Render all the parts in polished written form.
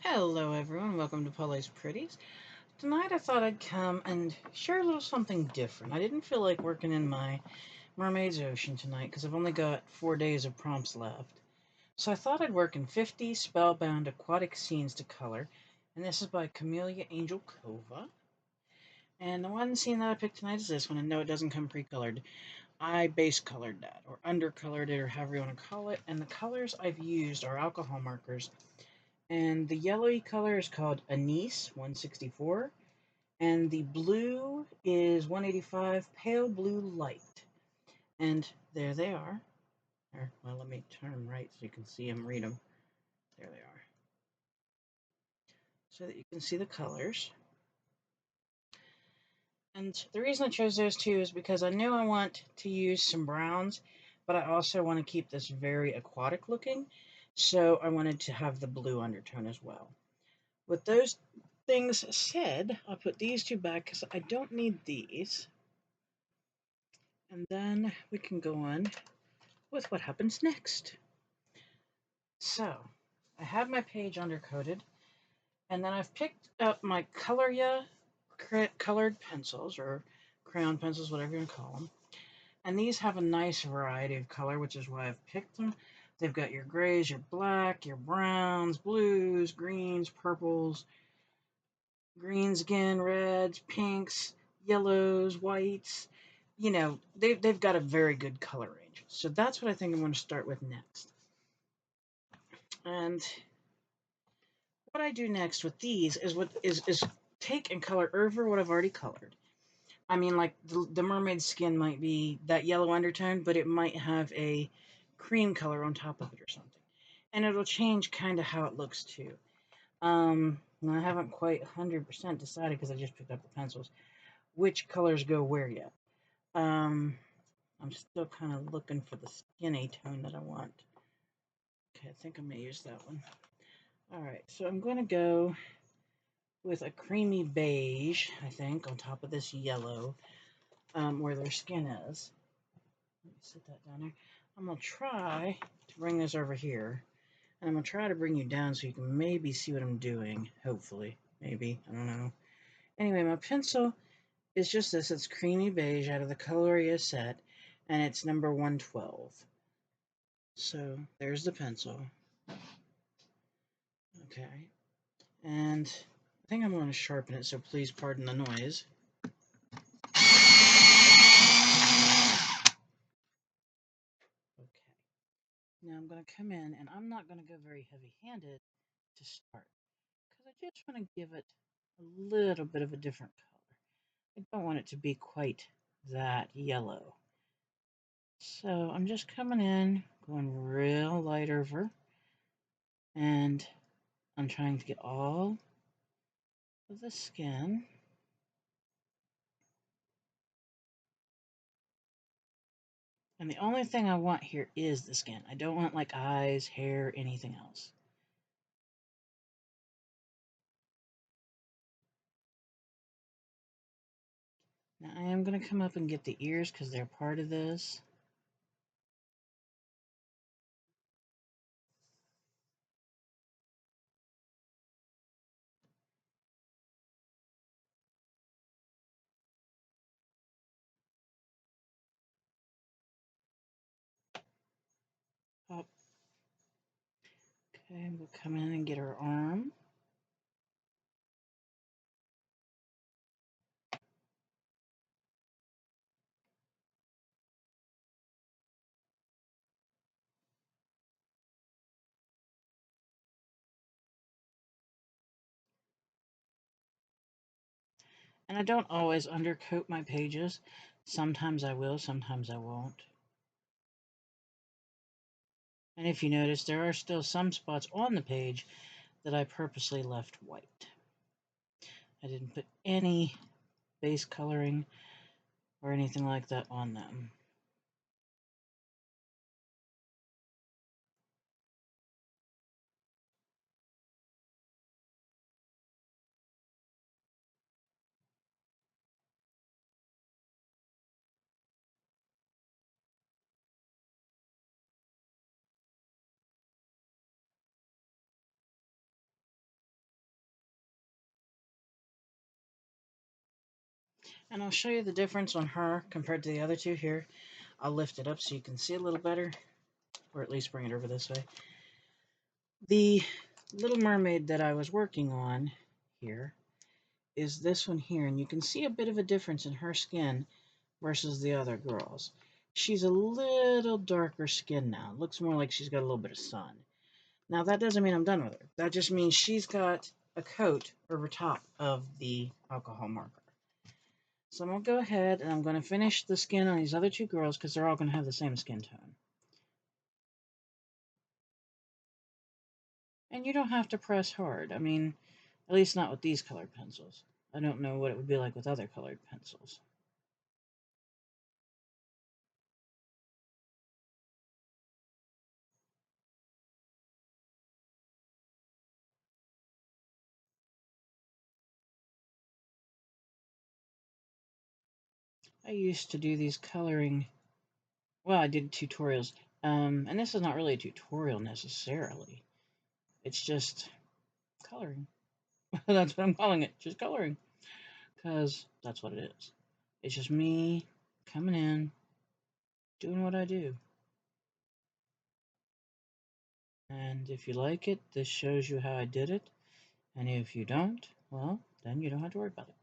Hello everyone, welcome to Polly's Pretties. Tonight I thought I'd come and share a little something different. I didn't feel like working in my Mermaids ocean tonight because I've only got 4 days of prompts left. So I thought I'd work in 50 spellbound aquatic scenes to color, and this is by Camellia Angel Kova. And the one scene that I picked tonight is this one, and no, it doesn't come pre-colored. I base colored that, or undercolored it, or however you want to call it, and the colors I've used are alcohol markers. And the yellowy color is called Anise 164, and the blue is 185 Pale Blue Light. And there they are. Well, let me turn them right so you can see them, read them. There they are. So that you can see the colors. And the reason I chose those two is because I knew I want to use some browns, but I also want to keep this very aquatic looking. So I wanted to have the blue undertone as well. With those things said, I'll put these two back because I don't need these. And then we can go on with what happens next. So, I have my page undercoated, and then I've picked up my Coloria colored pencils, or crayon pencils, whatever you want to call them. And these have a nice variety of color, which is why I've picked them. They've got your grays, your black, your browns, blues, greens, purples, greens again, reds, pinks, yellows, whites. You know, they've got a very good color range. So that's what I think I'm going to start with next. And what I do next with these is take and color over what I've already colored. I mean, like the mermaid skin might be that yellow undertone, but it might have a cream color on top of it or something. And it'll change kind of how it looks too. I haven't quite 100% decided because I just picked up the pencils which colors go where yet. I'm still kind of looking for the skinny tone that I want. Okay, I think I'm going to use that one. Alright, so I'm going to go with a creamy beige, I think, on top of this yellow, where their skin is. Let me set that down there. I'm going to try to bring this over here. And I'm going to try to bring you down so you can maybe see what I'm doing. Hopefully. Maybe. I don't know. Anyway, my pencil is just this. It's creamy beige out of the Coloria set. And it's number 112. So there's the pencil. Okay. And I think I'm going to sharpen it, so please pardon the noise. Okay. Now I'm going to come in, and I'm not going to go very heavy-handed to start, because I just want to give it a little bit of a different color. I don't want it to be quite that yellow. So I'm just coming in, going real light over, and I'm trying to get all of the skin. And the only thing I want here is the skin. I don't want like eyes, hair, anything else. Now I am going to come up and get the ears because they're part of this. Pop. Okay, we'll come in and get her arm. And I don't always undercoat my pages. Sometimes I will, sometimes I won't. And if you notice, there are still some spots on the page that I purposely left white. I didn't put any base coloring or anything like that on them. And I'll show you the difference on her compared to the other two here. I'll lift it up so you can see a little better, or at least bring it over this way. The little mermaid that I was working on here is this one here, and you can see a bit of a difference in her skin versus the other girls. She's a little darker skin now. It looks more like she's got a little bit of sun. Now, that doesn't mean I'm done with her. That just means she's got a coat over top of the alcohol marker. So I'm going to go ahead and I'm going to finish the skin on these other two girls because they're all going to have the same skin tone. And you don't have to press hard. I mean, at least not with these colored pencils. I don't know what it would be like with other colored pencils. I used to do these coloring, well, I did tutorials, and this is not really a tutorial necessarily. It's just coloring. That's what I'm calling it, just coloring, because that's what it is. It's just me coming in, doing what I do. And if you like it, this shows you how I did it. And if you don't, well, then you don't have to worry about it.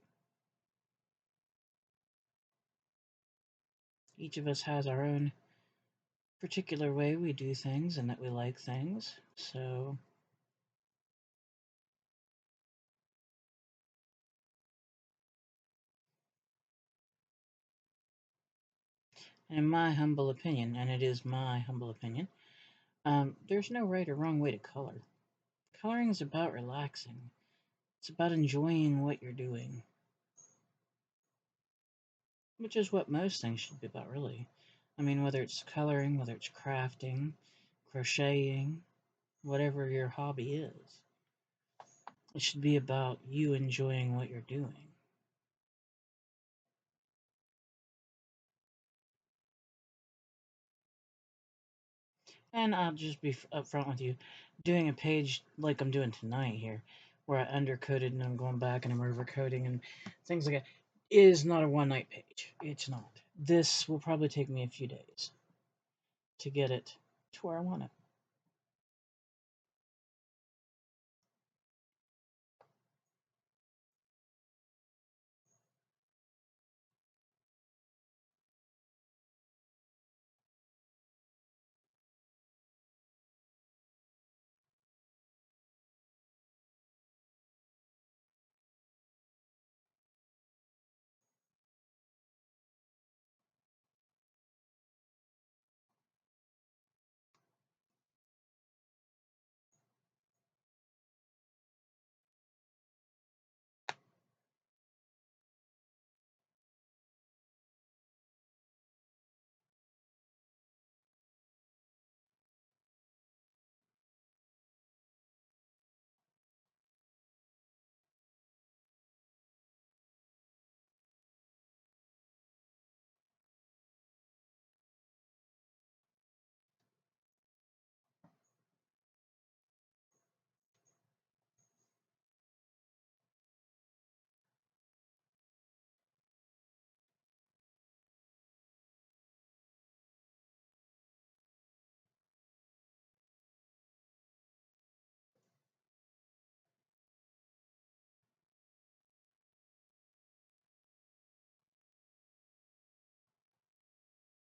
Each of us has our own particular way we do things and that we like things. So, in my humble opinion, and it is my humble opinion, there's no right or wrong way to color. Coloring is about relaxing. It's about enjoying what you're doing, which is what most things should be about, really. I mean, whether it's coloring, whether it's crafting, crocheting, whatever your hobby is, it should be about you enjoying what you're doing. And I'll just be upfront with you, doing a page like I'm doing tonight here, where I undercoated and I'm going back and I'm overcoating and things like that, is not a one-night page. It's not. This will probably take me a few days to get it to where I want it.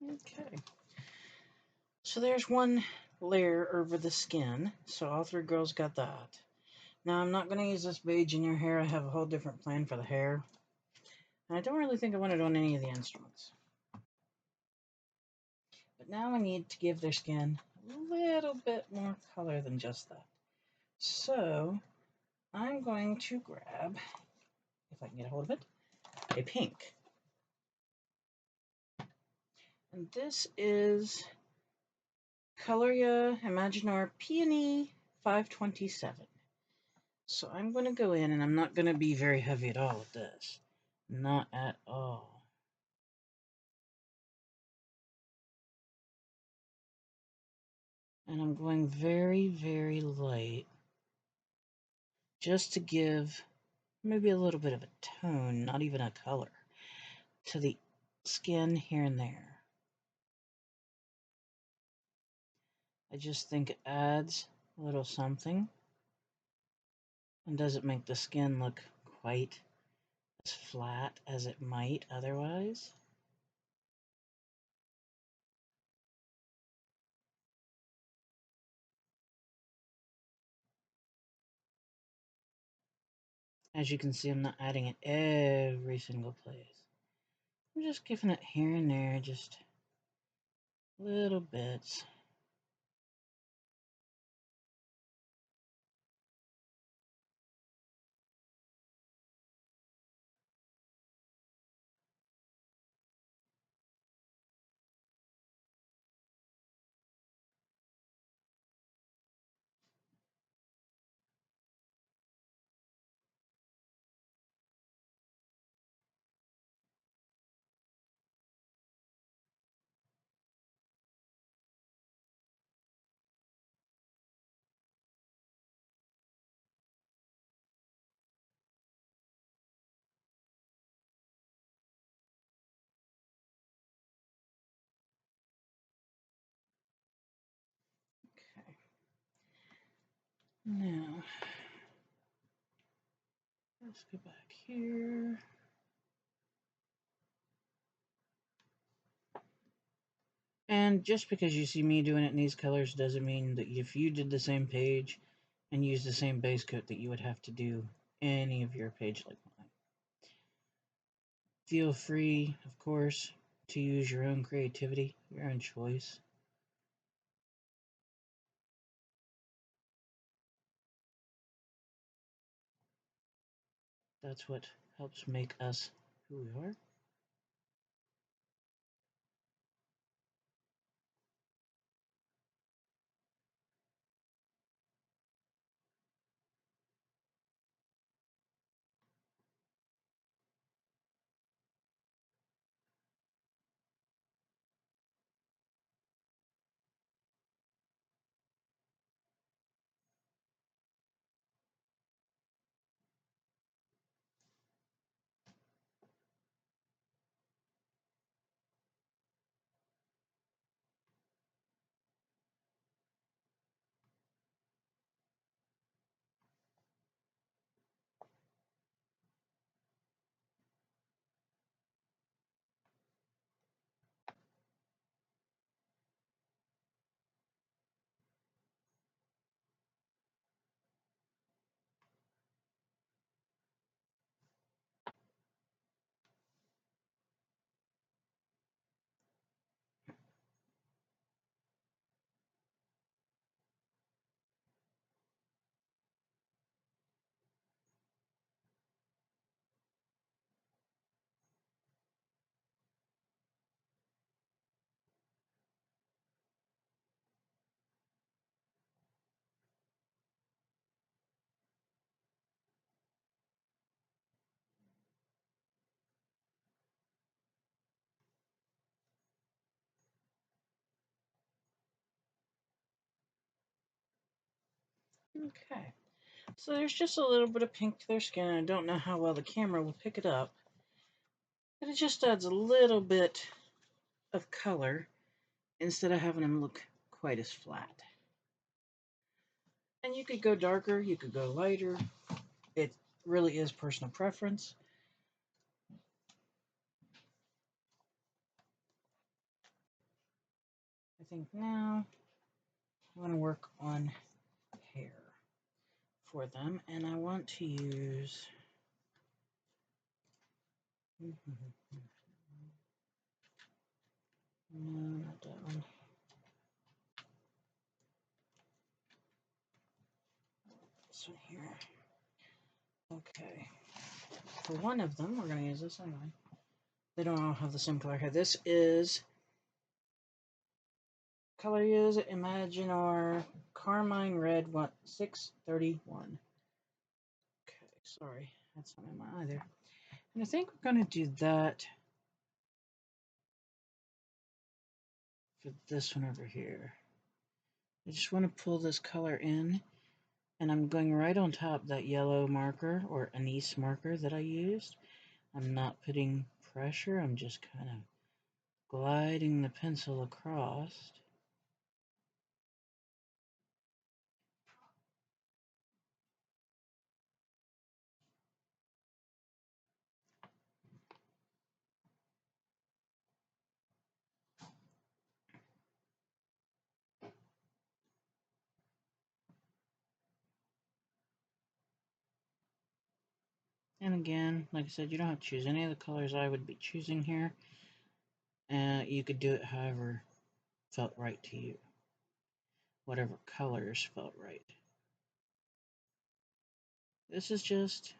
Okay, so there's one layer over the skin, so all three girls got that. Now I'm not going to use this beige in your hair. I have a whole different plan for the hair, and I don't really think I want it on any of the instruments. But now I need to give their skin a little bit more color than just that. So I'm going to grab, if I can get a hold of it, a pink. And this is Coloria Imaginor Peony 527. So I'm going to go in, and I'm not going to be very heavy at all with this. Not at all. And I'm going very, very light, just to give maybe a little bit of a tone, not even a color. to the skin here and there. I just think it adds a little something and doesn't make the skin look quite as flat as it might otherwise. As you can see, I'm not adding it every single place. I'm just giving it here and there, just little bits. Okay. Now, let's go back here. And just because you see me doing it in these colors doesn't mean that if you did the same page and used the same base coat that you would have to do any of your page like mine. Feel free, of course, to use your own creativity, your own choice. That's what helps make us who we are. Okay, so there's just a little bit of pink to their skin. I don't know how well the camera will pick it up, but it just adds a little bit of color instead of having them look quite as flat. And you could go darker, you could go lighter. It really is personal preference. I think now I want to work on hair for them, and I want to use no, not that one. This one here. Okay. For one of them, we're going to use this anyway. They don't all have the same color hair. This is color is Imagine our Carmine Red 631. Okay, sorry, that's not in my eye there. And I think we're going to do that for this one over here. I just want to pull this color in, and I'm going right on top that yellow marker or anise marker that I used. I'm not putting pressure, I'm just kind of gliding the pencil across. And again, like I said, you don't have to choose any of the colors I would be choosing here. You could do it however felt right to you. Whatever colors felt right. This is just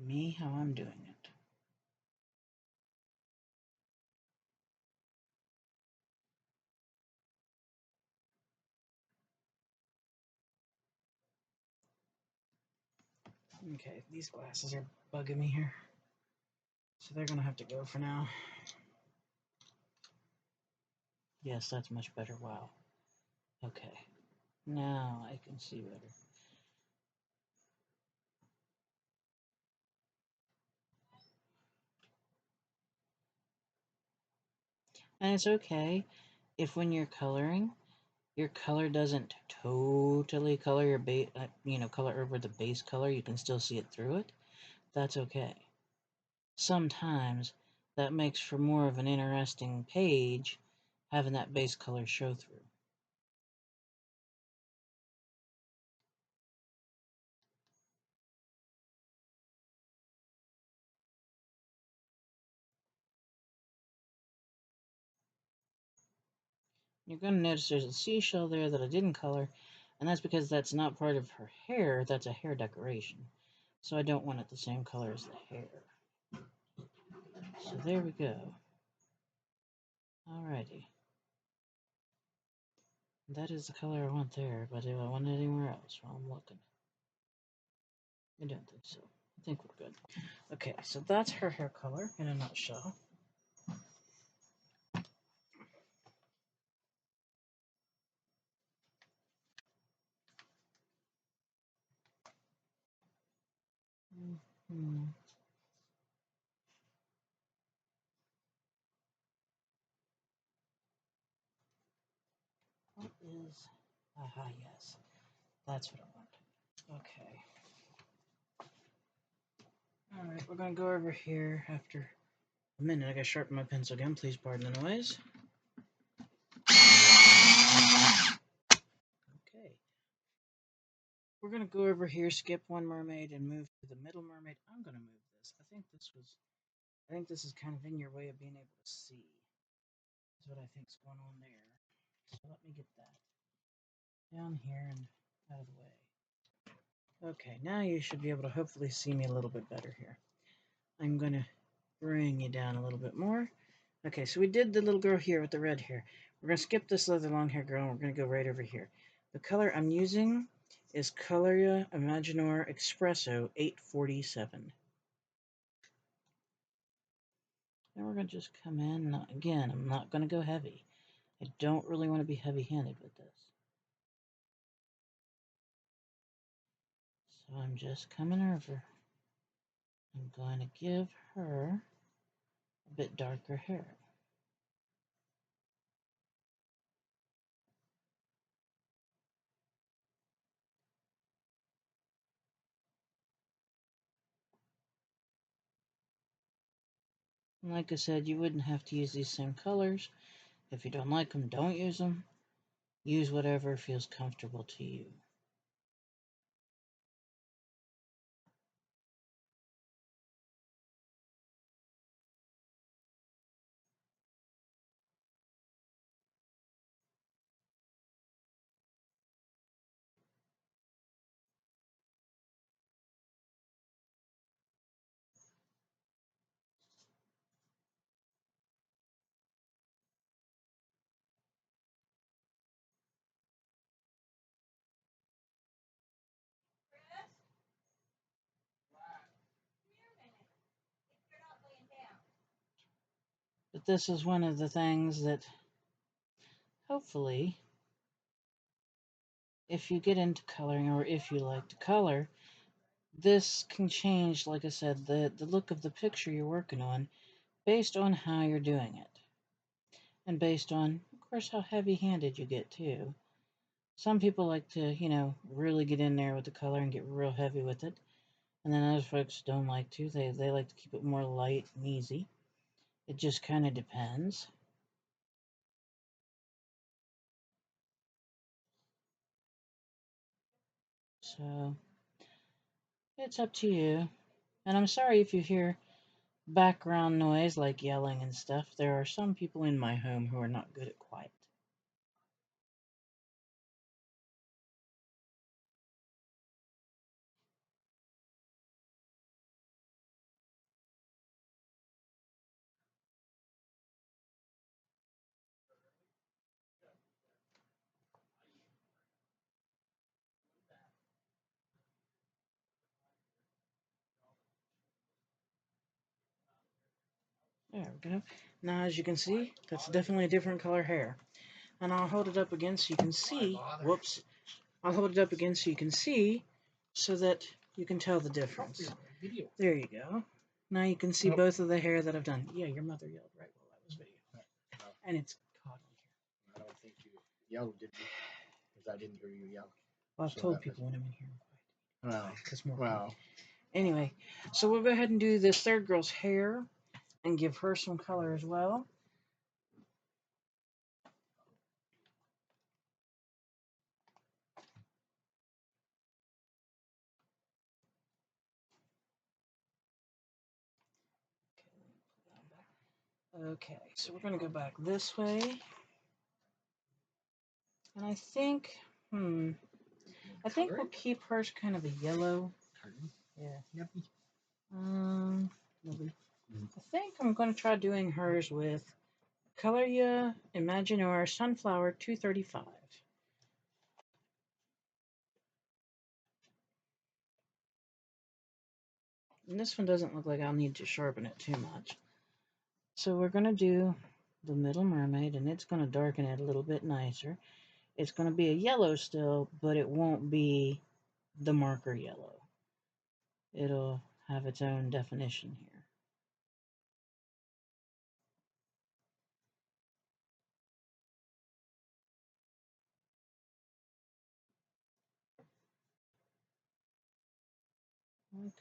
me, how I'm doing it. Okay, these glasses are bugging me here. So they're going to have to go for now. Yes, that's much better. Wow. Okay. Now I can see better. And it's okay if when you're coloring, your color doesn't totally color your base, color over the base color. You can still see it through it. That's okay. Sometimes that makes for more of an interesting page, having that base color show through. You're going to notice there's a seashell there that I didn't color, and that's because that's not part of her hair, that's a hair decoration. So I don't want it the same color as the hair. So there we go. Alrighty. That is the color I want there, but if I want it anywhere else while I'm looking. I don't think so. I think we're good. Okay, so that's her hair color in a nutshell. Mm-hmm. What is... Aha, yes. That's what I want. Okay. Alright, we're going to go over here after a minute. I got to sharpen my pencil again. Please pardon the noise. Okay. We're going to go over here, skip one mermaid, and move to the middle mermaid. I'm going to move this. I think this is kind of in your way of being able to see. That's what I think is going on there. So let me get that down here and out of the way. Okay, now you should be able to hopefully see me a little bit better here. I'm going to bring you down a little bit more. Okay, so we did the little girl here with the red hair. We're going to skip this leather long hair girl, and we're going to go right over here. The color I'm using is Coloria Imaginor Espresso 847. And we're going to just come in. Again, I'm not going to go heavy. I don't really want to be heavy-handed with this. So I'm just coming over. I'm going to give her a bit darker hair. And like I said, you wouldn't have to use these same colors. If you don't like them, don't use them. Use whatever feels comfortable to you. But this is one of the things that hopefully, if you get into coloring or if you like to color, this can change, like I said, the look of the picture you're working on based on how you're doing it. And based on, of course, how heavy handed you get too. Some people like to, really get in there with the color and get real heavy with it. And then other folks don't like to. They like to keep it more light and easy. It just kind of depends. So it's up to you. And I'm sorry if you hear background noise like yelling and stuff. There are some people in my home who are not good at quiet. There we go. Now, as you can see, that's definitely a different color hair. And I'll hold it up again so you can see. Whoops. I'll hold it up again so you can see so that you can tell the difference. There you go. Now you can see both of the hair that I've done. Yeah, your mother yelled right while that was video. And it's caught on here. I don't think you yelled, did you? Because I didn't hear you yell. Well, I've told people when I'm in here. Well, It's more well. Anyway, so we'll go ahead and do this third girl's hair and give her some color as well. Okay, so we're going to go back this way. And I think, I think we'll keep hers kind of a yellow. Yeah. Maybe. I think I'm going to try doing hers with Coloria Imaginaire Sunflower 235. And this one doesn't look like I'll need to sharpen it too much. So we're going to do the middle mermaid, and it's going to darken it a little bit nicer. It's going to be a yellow still, but it won't be the marker yellow. It'll have its own definition here. Okay.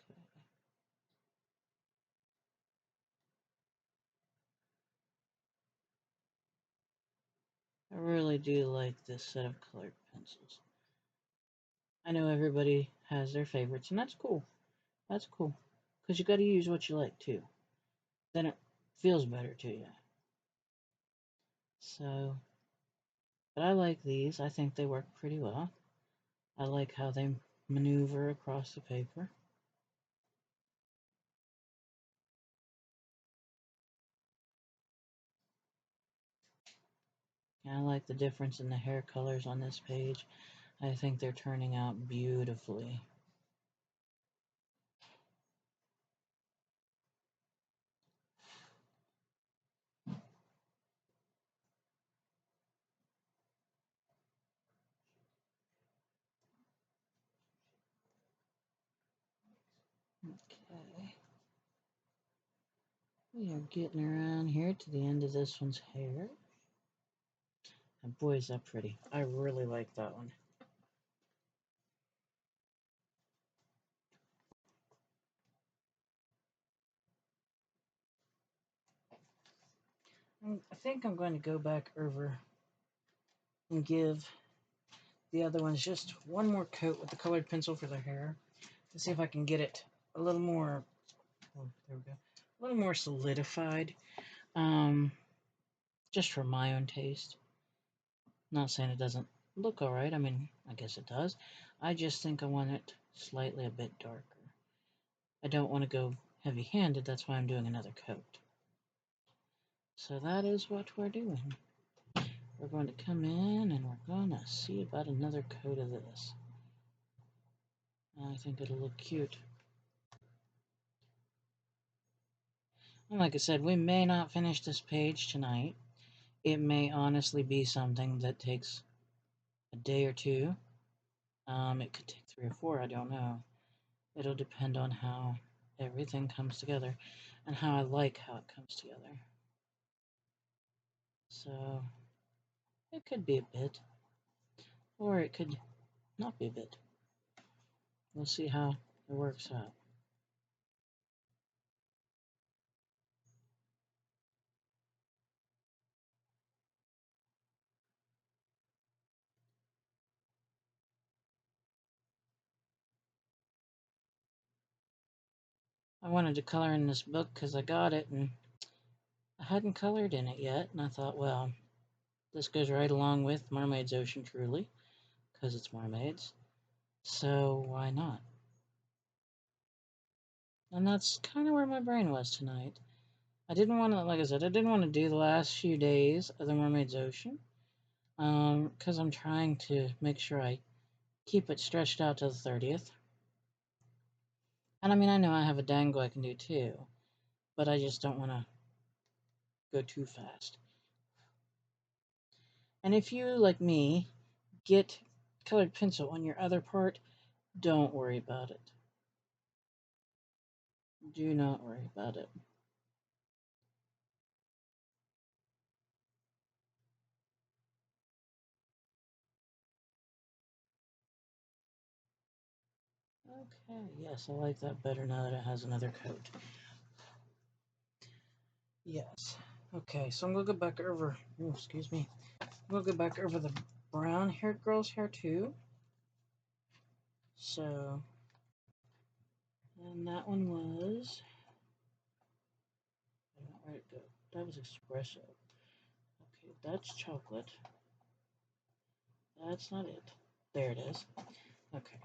I really do like this set of colored pencils. I know everybody has their favorites, and that's cool. That's cool. Because you got to use what you like, too. Then it feels better to you. So, but I like these. I think they work pretty well. I like how they maneuver across the paper. And I like the difference in the hair colors on this page. I think they're turning out beautifully. Okay. We are getting around here to the end of this one's hair. And boy, is that pretty. I really like that one. I think I'm going to go back over and give the other ones just one more coat with the colored pencil for their hair to see if I can get it a little more, oh, there we go, a little more solidified, just for my own taste. Not saying it doesn't look all right. I mean, I guess it does. I just think I want it slightly a bit darker. I don't want to go heavy-handed. That's why I'm doing another coat. So that is what we're doing. We're going to come in and we're going to see about another coat of this. I think it'll look cute. And like I said, we may not finish this page tonight. It may honestly be something that takes a day or two. It could take 3 or 4, I don't know. It'll depend on how everything comes together and how I like how it comes together. So it could be a bit, or it could not be a bit. We'll see how it works out. I wanted to color in this book because I got it and I hadn't colored in it yet. And I thought, well, this goes right along with Mermaids Ocean Truly because it's mermaids. So why not? And that's kind of where my brain was tonight. I didn't want to, like I said, I didn't want to do the last few days of the Mermaids Ocean because I'm trying to make sure I keep it stretched out to the 30th. And I mean, I know I have a dangle I can do too, but I just don't want to go too fast. And if you, like me, get colored pencil on your other part, don't worry about it. Do not worry about it. Okay, yes, I like that better now that it has another coat. Yes. Okay, so I'm gonna go back over, oh, excuse me. I'm gonna go back over the brown haired girl's hair too. So, and that one was, I don't know where it go. That was espresso. Okay, that's chocolate. That's not it. There it is. Okay.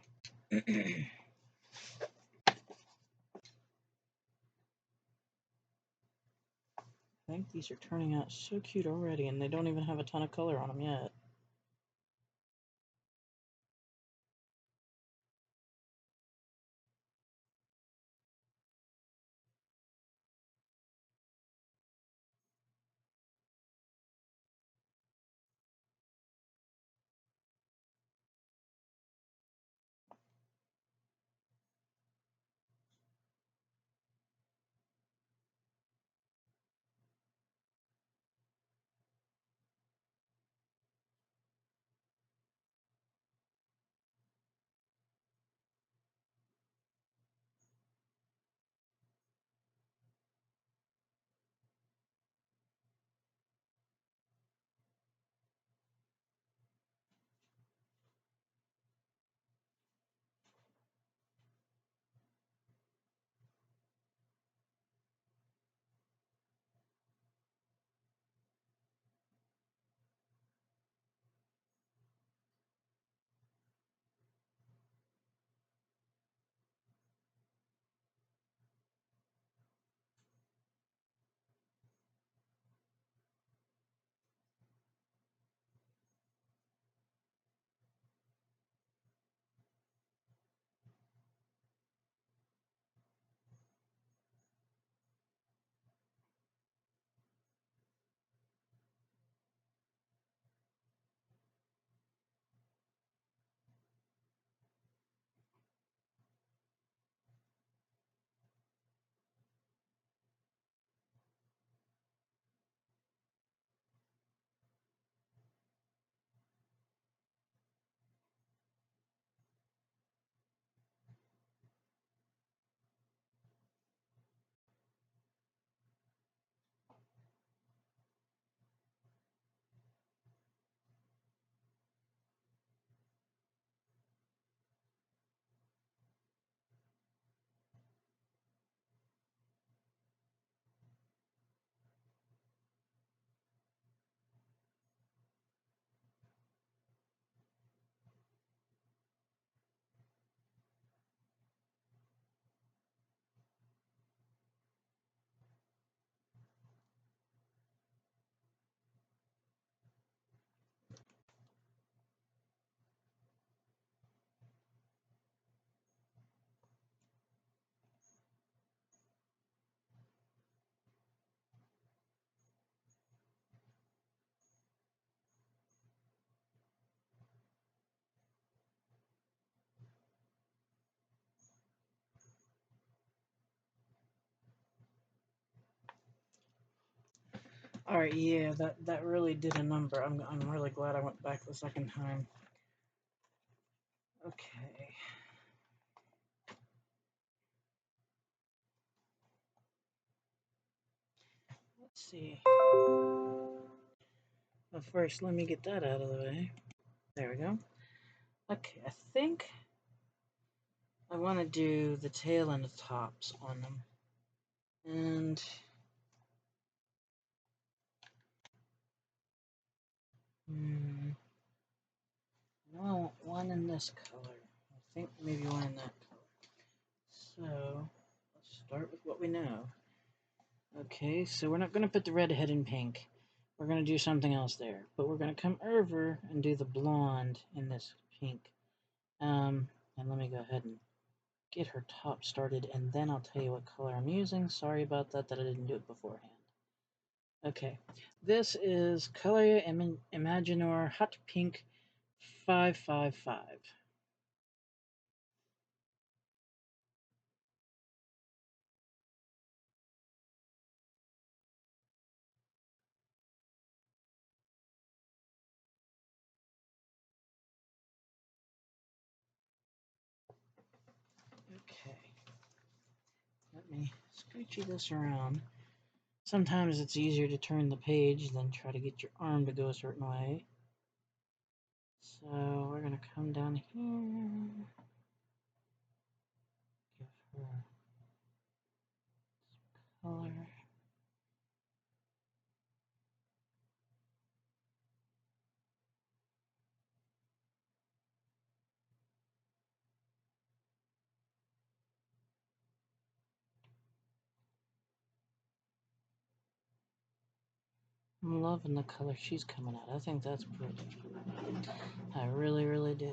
I think these are turning out so cute already, and they don't even have a ton of color on them yet. All right, yeah, that really did a number. I'm really glad I went back the second time. Okay. Let's see. But first, let me get that out of the way. There we go. Okay, I think I want to do the tail and the tops on them. And I want one in this color. I think maybe one in that color. So let's start with what we know. Okay, so we're not going to put the red head in pink. We're going to do something else there. But we're going to come over and do the blonde in this pink. And let me go ahead and get her top started, and then I'll tell you what color I'm using. Sorry about that I didn't do it beforehand. Okay, this is Coloria Imaginor Hot Pink 555. Okay, let me scoochy this around. Sometimes it's easier to turn the page than try to get your arm to go a certain way. So we're going to come down here, give her some color. I'm loving the color she's coming out. I think that's pretty. I really, really do.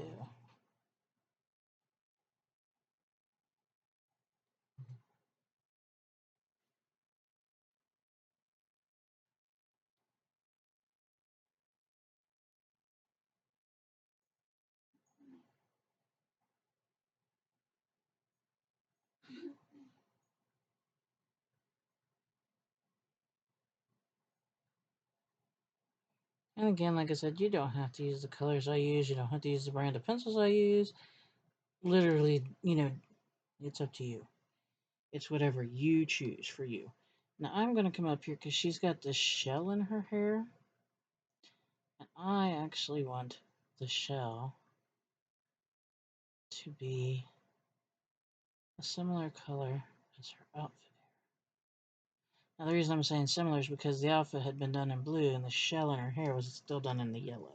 And again, like I said, you don't have to use the colors I use. You don't have to use the brand of pencils I use. Literally, it's up to you. It's whatever you choose for you. Now I'm going to come up here because she's got this shell in her hair. And I actually want the shell to be a similar color as her outfit. Now the reason I'm saying similar is because the outfit had been done in blue and the shell in her hair was still done in the yellow.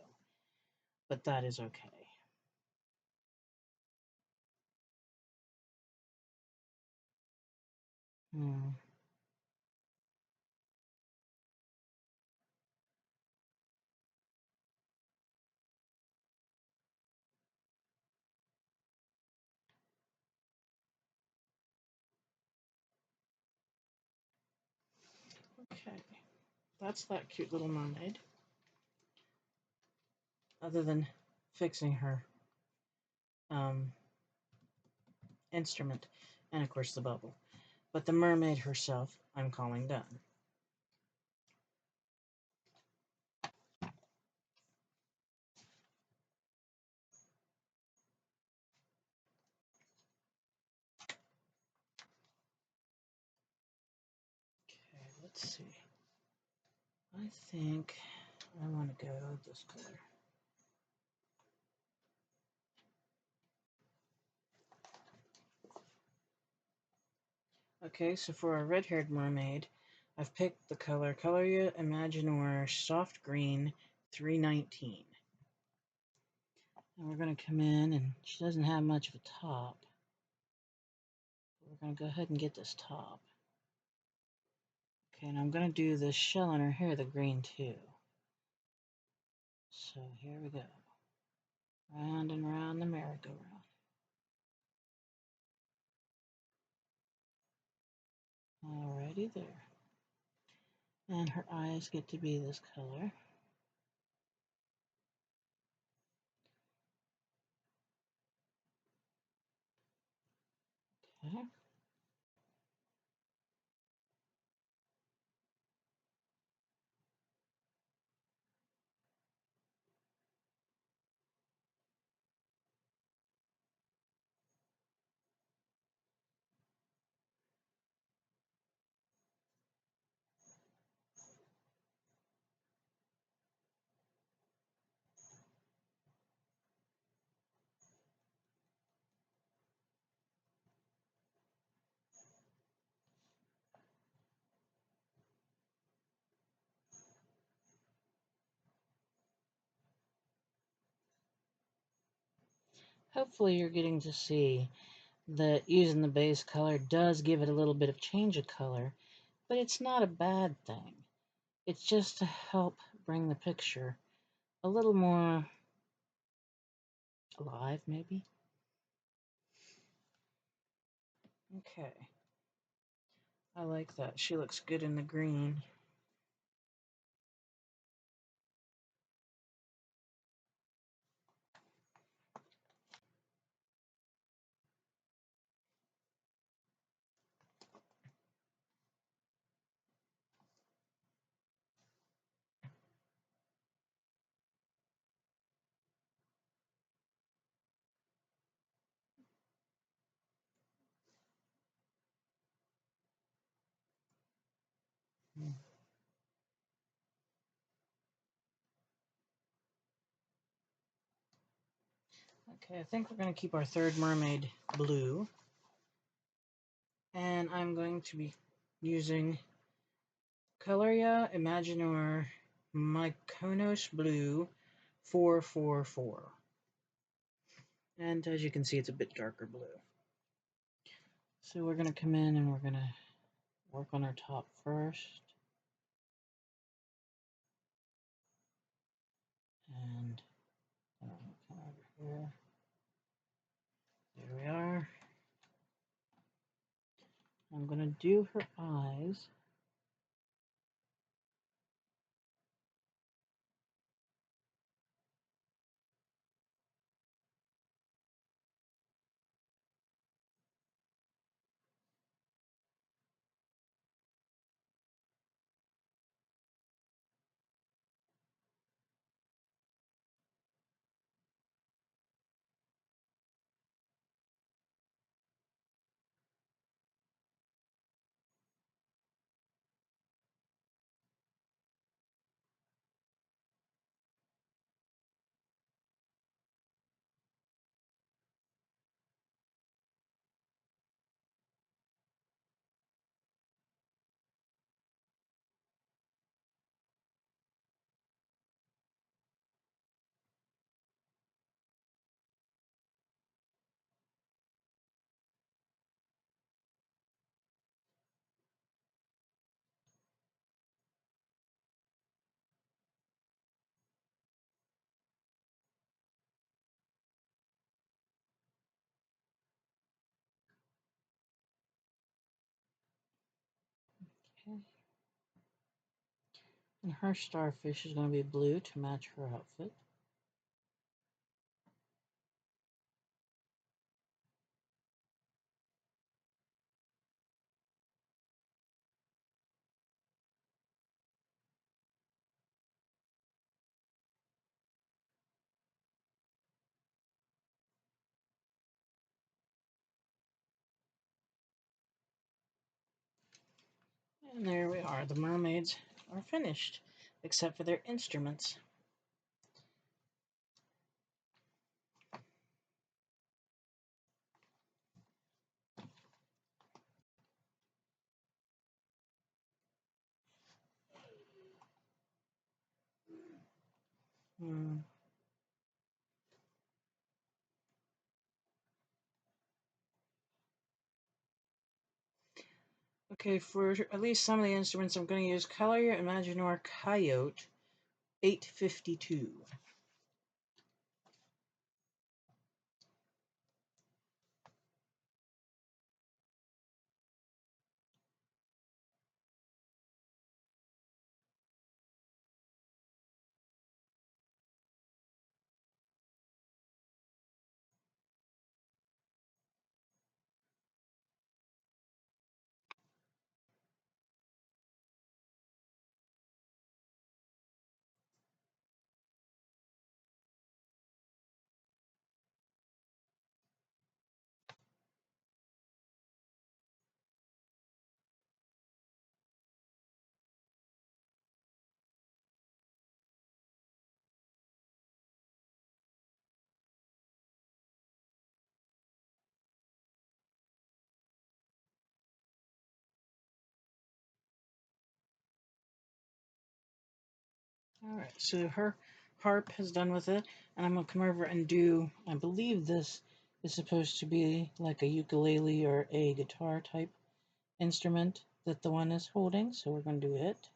But that is okay. Hmm. Okay. That's that cute little mermaid. Other than fixing her um, instrument and, of course, the bubble. But the mermaid herself, I'm calling done. Okay, let's see. I think I want to go this color. Okay, so for a red-haired mermaid, I've picked the color Coloria Imaginor Soft Green 319. And we're going to come in, and she doesn't have much of a top. We're going to go ahead and get this top. Okay, and I'm going to do this shell in her hair, the green too. So here we go. Round and round the merry-go-round. Alrighty there. And her eyes get to be this color. Okay. Hopefully you're getting to see that using the base color does give it a little bit of change of color, but it's not a bad thing. It's just to help bring the picture a little more alive, maybe. Okay. I like that. She looks good in the green. Okay, I think we're going to keep our third mermaid blue. And I'm going to be using Coloria Imaginor Mykonos Blue 444. And as you can see, it's a bit darker blue. So we're going to come in and we're going to work on our top first. And come over here. There we are. I'm going to do her eyes. Okay. And her starfish is going to be blue to match her outfit. And there we are. The mermaids are finished, except for their instruments. Hmm. Okay, for at least some of the instruments, I'm going to use Coloria Imaginor Coyote 852. All right, so her Parp has done with it, and I'm going to come over and do, I believe this is supposed to be like a ukulele or a guitar type instrument that the one is holding, so we're going to do it.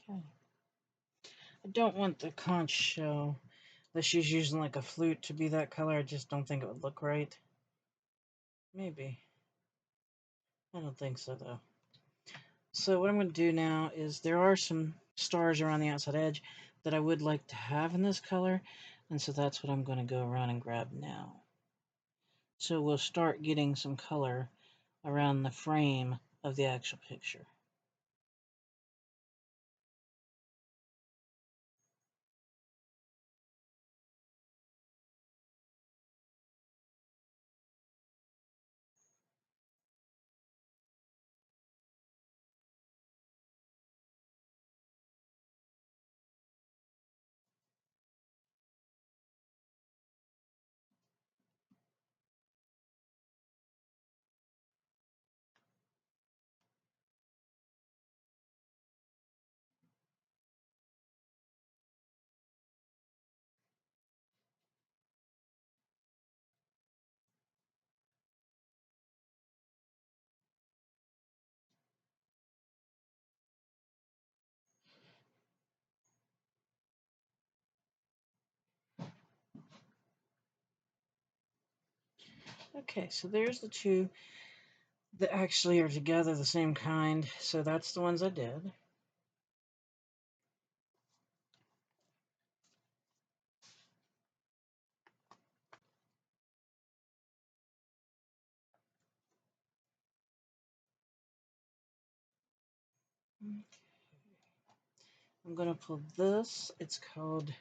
Okay. I don't want the conch shell that she's using like a flute to be that color. I just don't think it would look right. Maybe. I don't think so, though. So what I'm going to do now is there are some stars around the outside edge that I would like to have in this color, and so that's what I'm going to go around and grab now. So we'll start getting some color around the frame of the actual picture. Okay, so there's the two that actually are together the same kind, so that's the ones I did. I'm going to pull this. It's called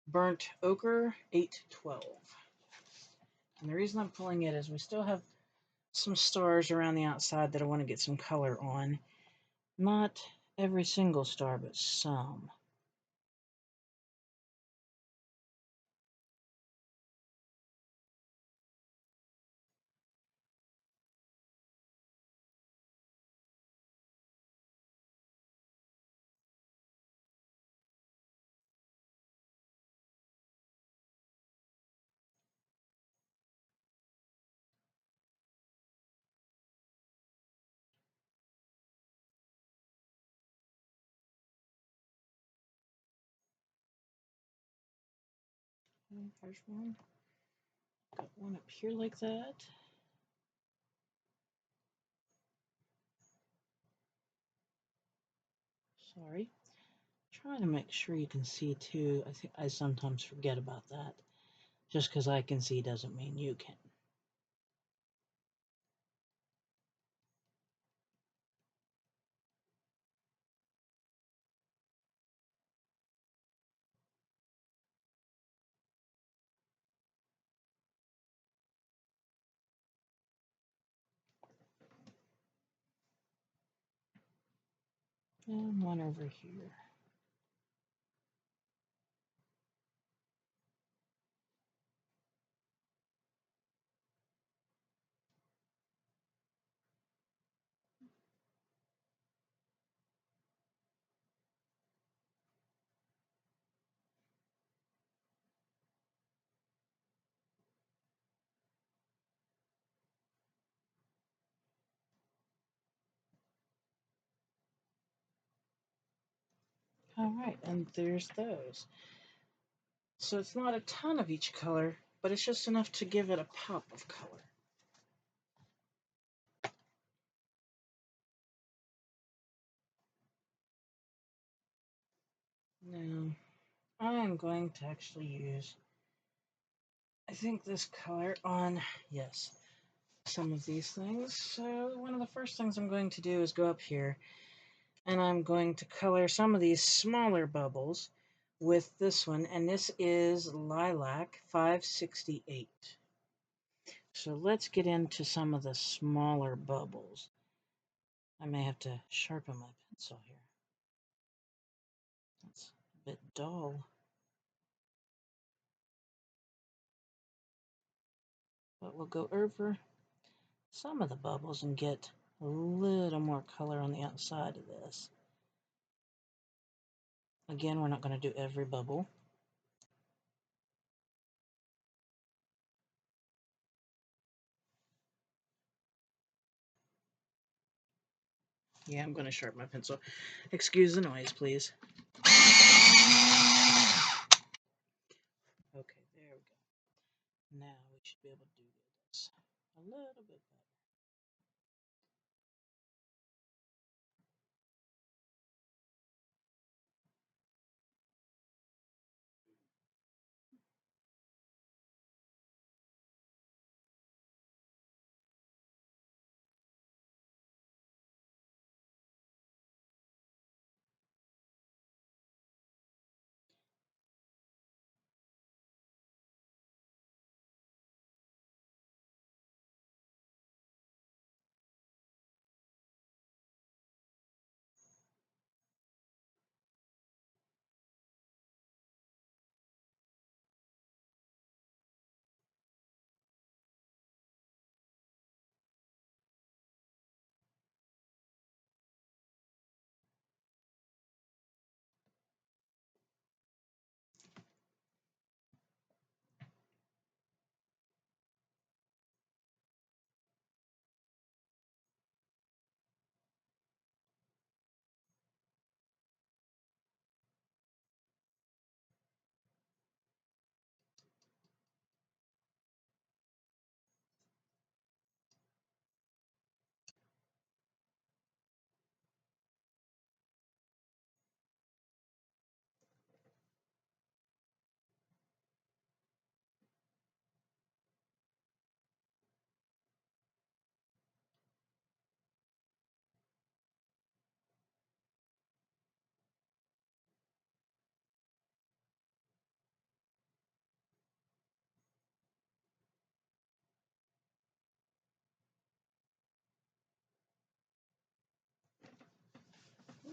Burnt Ochre 812. And the reason I'm pulling it is we still have some stars around the outside that I want to get some color on. Not every single star, but some. There's one. Got one up here like that. Sorry. Trying to make sure you can see too. I think I sometimes forget about that. Just because I can see doesn't mean you can. And one over here. All right, and there's those. So it's not a ton of each color, but it's just enough to give it a pop of color. Now, I'm going to actually use, I think, this color on, yes, some of these things. So one of the first things I'm going to do is go up here, and I'm going to color some of these smaller bubbles with this one, and this is Lilac 568. So let's get into some of the smaller bubbles. I may have to sharpen my pencil here. That's a bit dull. But we'll go over some of the bubbles and get a little more color on the outside of this. Again, we're not going to do every bubble. Yeah, I'm going to sharpen my pencil. Excuse the noise, please. Okay, there we go. Now we should be able to do this a little bit better.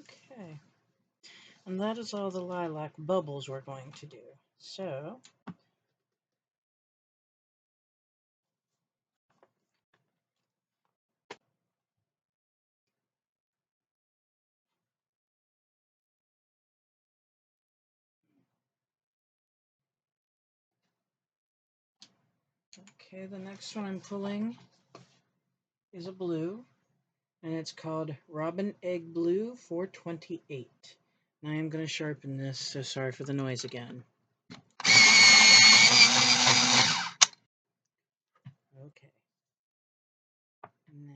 Okay. And that is all the lilac bubbles we're going to do. So, okay, the next one I'm pulling is a blue, and it's called Robin Egg Blue 428. Now I am going to sharpen this, so sorry for the noise again. Okay. Now,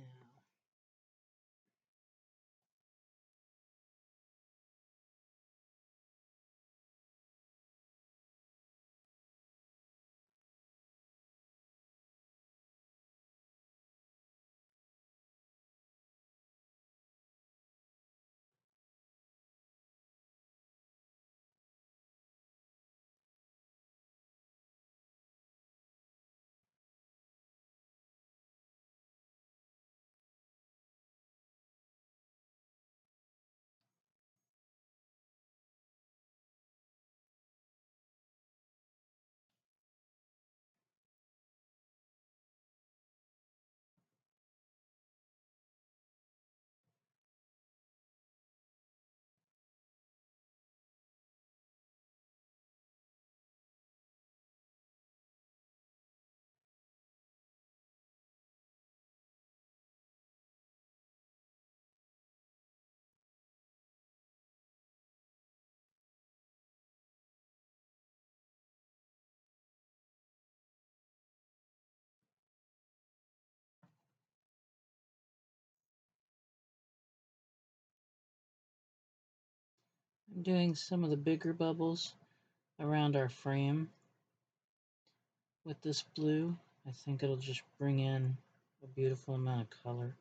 I'm doing some of the bigger bubbles around our frame with this blue. I think it'll just bring in a beautiful amount of color.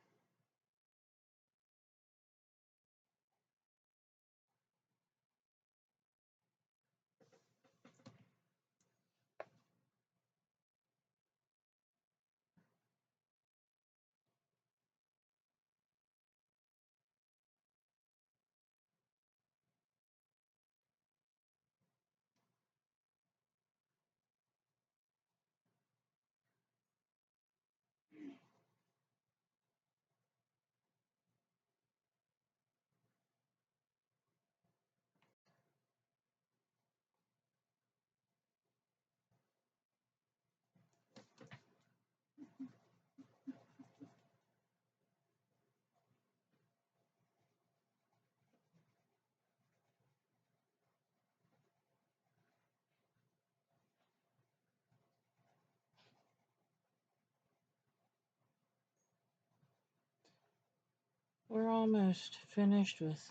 We're almost finished with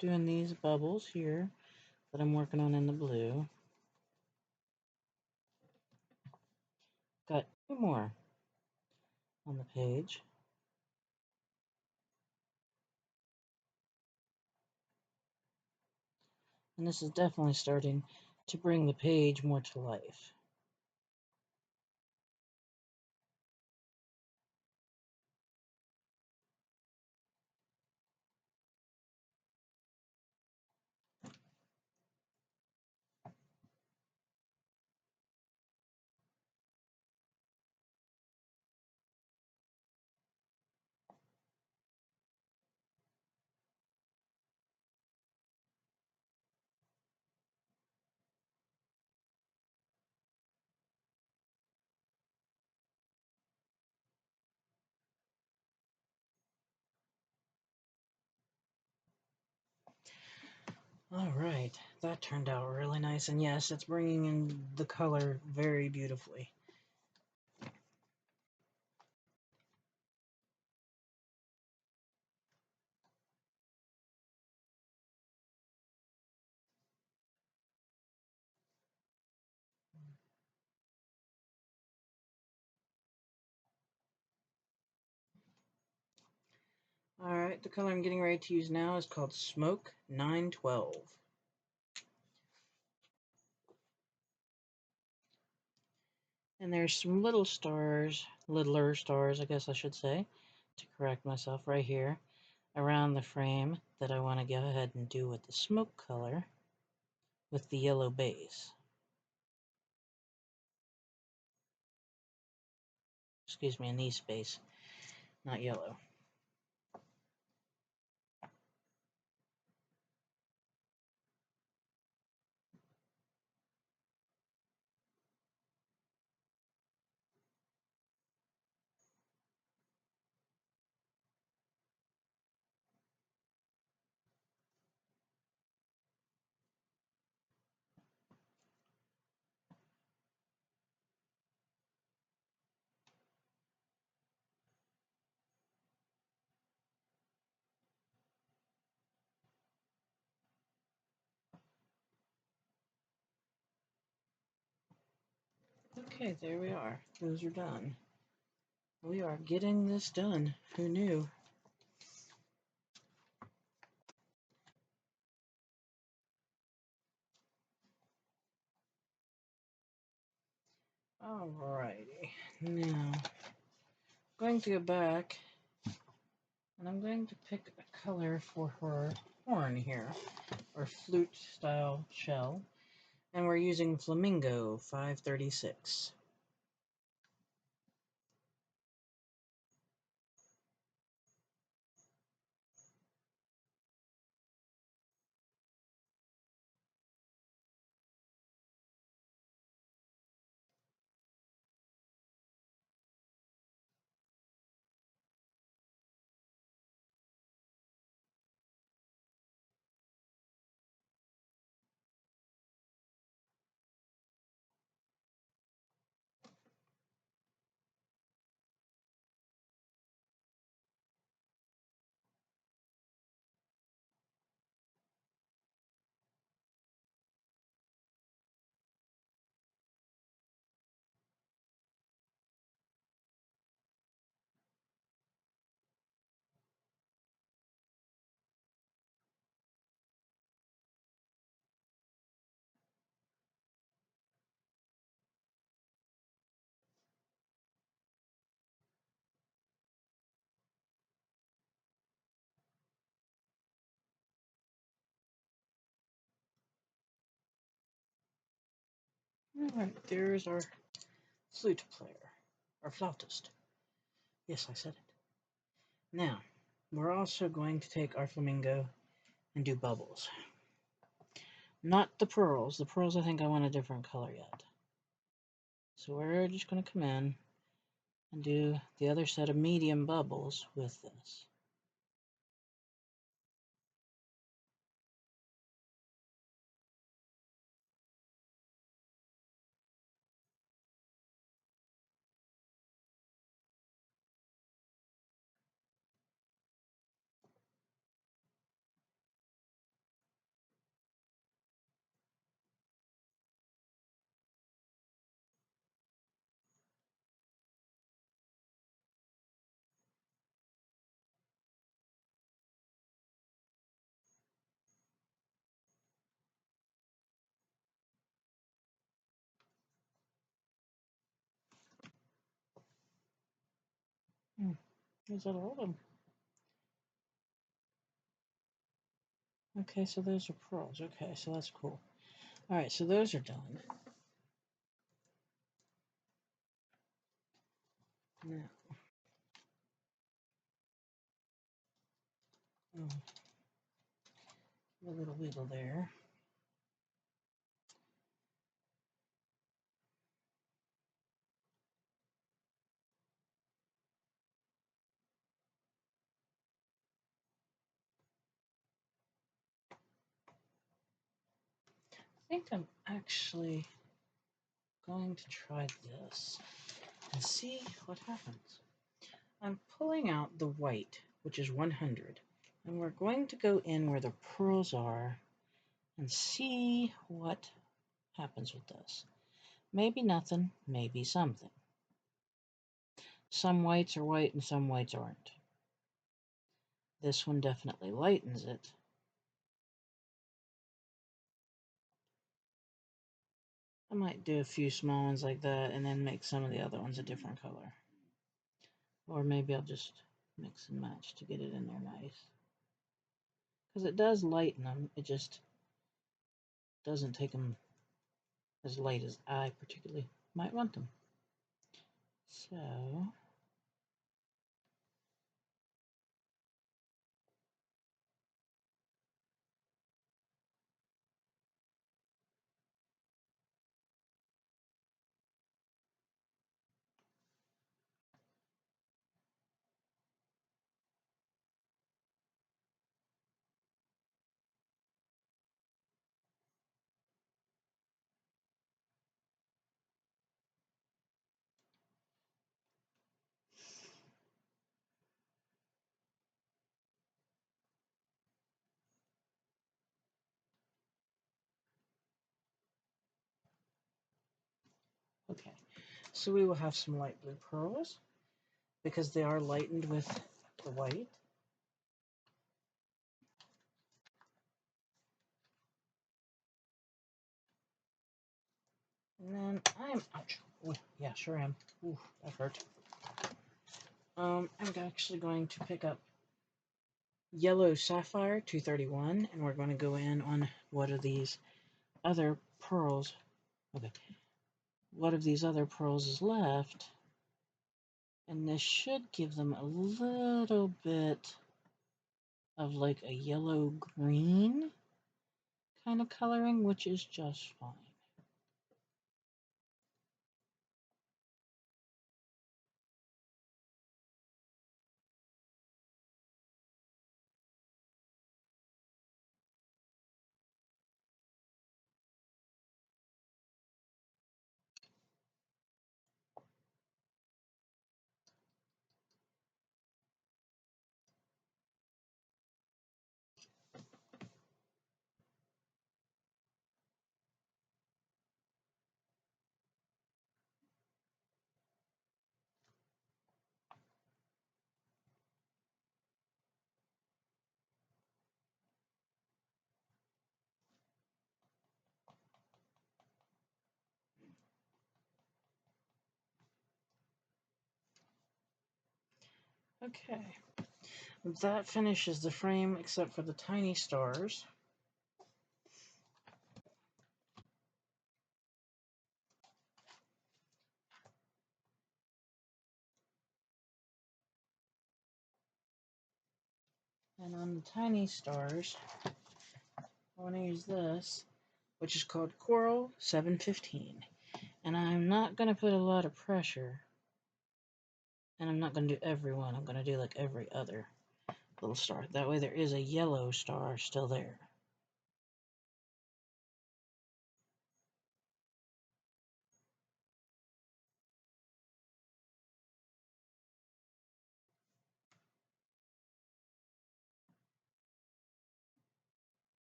doing these bubbles here that I'm working on in the blue. Got two more on the page. And this is definitely starting to bring the page more to life. All right, that turned out really nice. And yes, it's bringing in the color very beautifully. All right, the color I'm getting ready to use now is called Smoke 912. And there's some little stars, littler stars, I guess I should say, to correct myself right here, around the frame that I want to go ahead and do with the smoke color with the yellow base. Excuse me, anise base, not yellow. Okay, there we are. Those are done. We are getting this done. Who knew? Alrighty. Now, I'm going to go back and I'm going to pick a color for her horn here, or flute style shell. And we're using Flamingo 536. Alright, there's our flute player, or flautist. Yes, I said it. Now, we're also going to take our flamingo and do bubbles. Not the pearls. The pearls, I think I want a different color yet. So we're just going to come in and do the other set of medium bubbles with this. Is that all of them? Okay, so those are pearls. Okay, so that's cool. Alright, so those are done. Now, a little wiggle there. I think I'm actually going to try this and see what happens. I'm pulling out the white, which is 100, and we're going to go in where the pearls are and see what happens with this. Maybe nothing, maybe something. Some whites are white and some whites aren't. This one definitely lightens it. I might do a few small ones like that and then make some of the other ones a different color. Or maybe I'll just mix and match to get it in there nice. Because it does lighten them, it just doesn't take them as light as I particularly might want them. So, okay. So we will have some light blue pearls because they are lightened with the white. And then ouch. Ooh, yeah, sure am. Ooh, that hurt. I'm actually going to pick up yellow sapphire 231, and we're going to go in on what are these other pearls. Okay, what of these other pearls is left, and this should give them a little bit of like a yellow green kind of coloring, which is just fine. Okay, that finishes the frame except for the tiny stars. And on the tiny stars, I want to use this, which is called Coral 715. And I'm not going to put a lot of pressure. And I'm not going to do every one. I'm going to do like every other little star. That way there is a yellow star still there.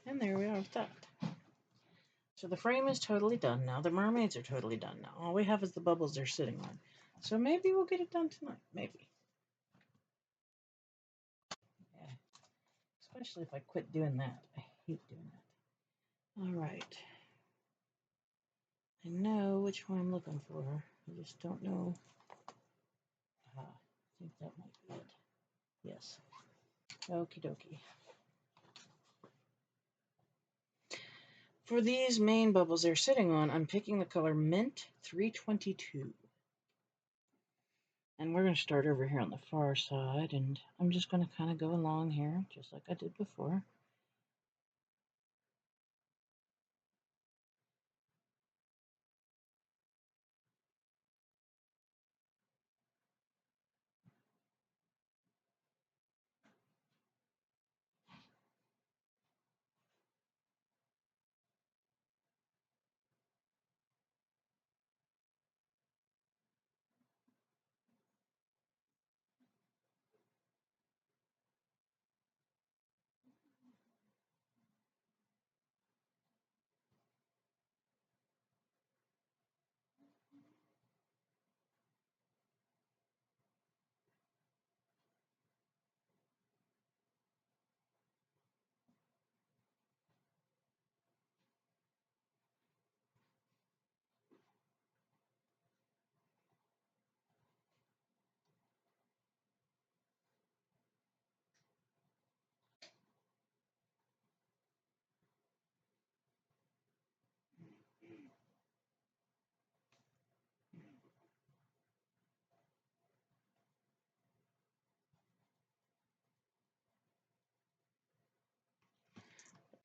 And there we are with that. So the frame is totally done now. The mermaids are totally done now. All we have is the bubbles they're sitting on. So maybe we'll get it done tonight. Maybe. Yeah. Especially if I quit doing that. I hate doing that. All right. I know which one I'm looking for. I just don't know. I think that might be it. Yes. Okie dokie. For these main bubbles they're sitting on, I'm picking the color Mint 322. And we're going to start over here on the far side, and I'm just going to kind of go along here, just like I did before.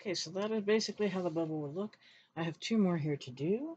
Okay, so that is basically how the bubble will look. I have two more here to do.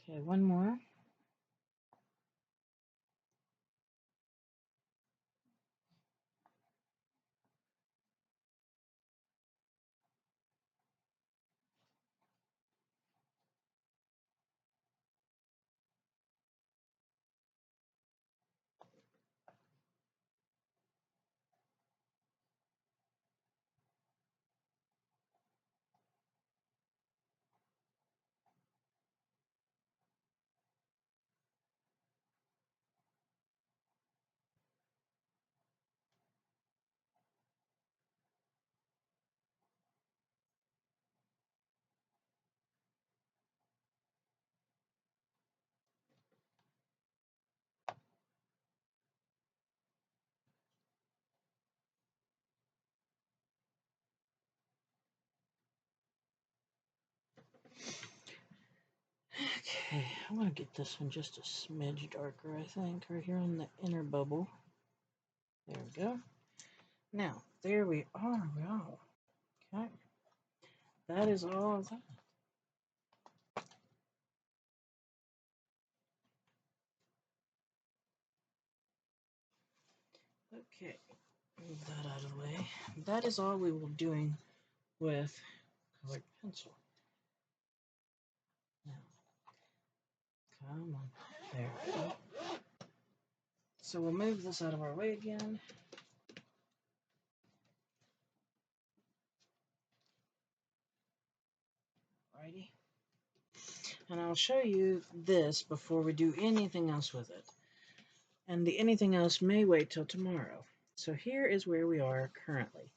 Okay, one more. Okay, I'm going to get this one just a smidge darker, I think, right here on the inner bubble. There we go. Now, there we are. Wow. Okay. That is all that. Okay, move that out of the way. That is all we will be doing with colored pencil. Now, come on. There we go. So we'll move this out of our way again. Alrighty. And I'll show you this before we do anything else with it. And the anything else may wait till tomorrow. So here is where we are currently.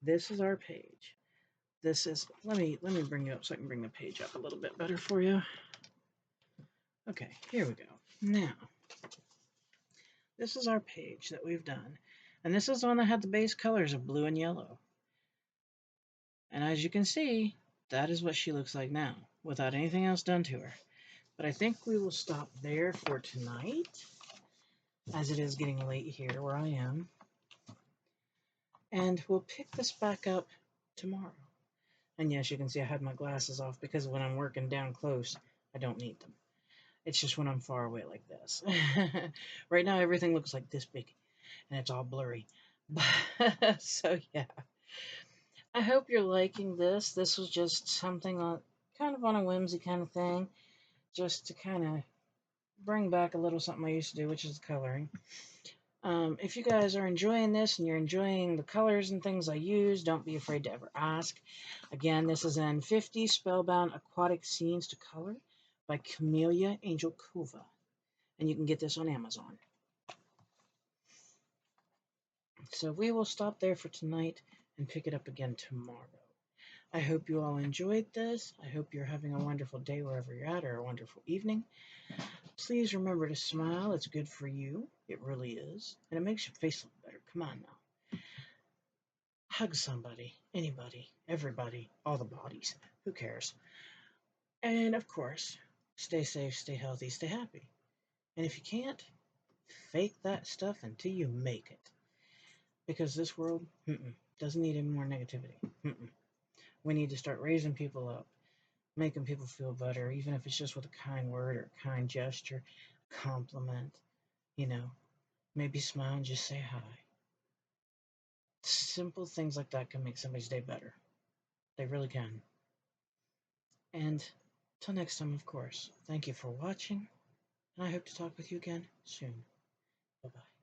This is our page. This is, let me bring you up so I can bring the page up a little bit better for you. Okay, here we go. Now, this is our page that we've done. And this is the one that had the base colors of blue and yellow. And as you can see, that is what she looks like now, without anything else done to her. But I think we will stop there for tonight, as it is getting late here where I am. And we'll pick this back up tomorrow. And yes, you can see I had my glasses off because when I'm working down close, I don't need them. It's just when I'm far away like this. Right now, everything looks like this big, and it's all blurry. So, yeah. I hope you're liking this. This was just something on, kind of on a whimsy kind of thing, just to kind of bring back a little something I used to do, which is coloring. If you guys are enjoying this and you're enjoying the colors and things I use, don't be afraid to ever ask. Again, this is in 50 Spellbound Aquatic Scenes to Color by Camellia Angelkova. And you can get this on Amazon. So we will stop there for tonight and pick it up again tomorrow. I hope you all enjoyed this. I hope you're having a wonderful day wherever you're at, or a wonderful evening. Please remember to smile. It's good for you. It really is. And it makes your face look better. Come on now. Hug somebody, anybody, everybody, all the bodies. Who cares? And of course, stay safe, stay healthy, stay happy. And if you can't, fake that stuff until you make it. Because this world doesn't need any more negativity. We need to start raising people up, making people feel better, even if it's just with a kind word or a kind gesture, compliment, maybe smile and just say hi. Simple things like that can make somebody's day better. They really can. And till next time, of course, thank you for watching, and I hope to talk with you again soon. Bye-bye.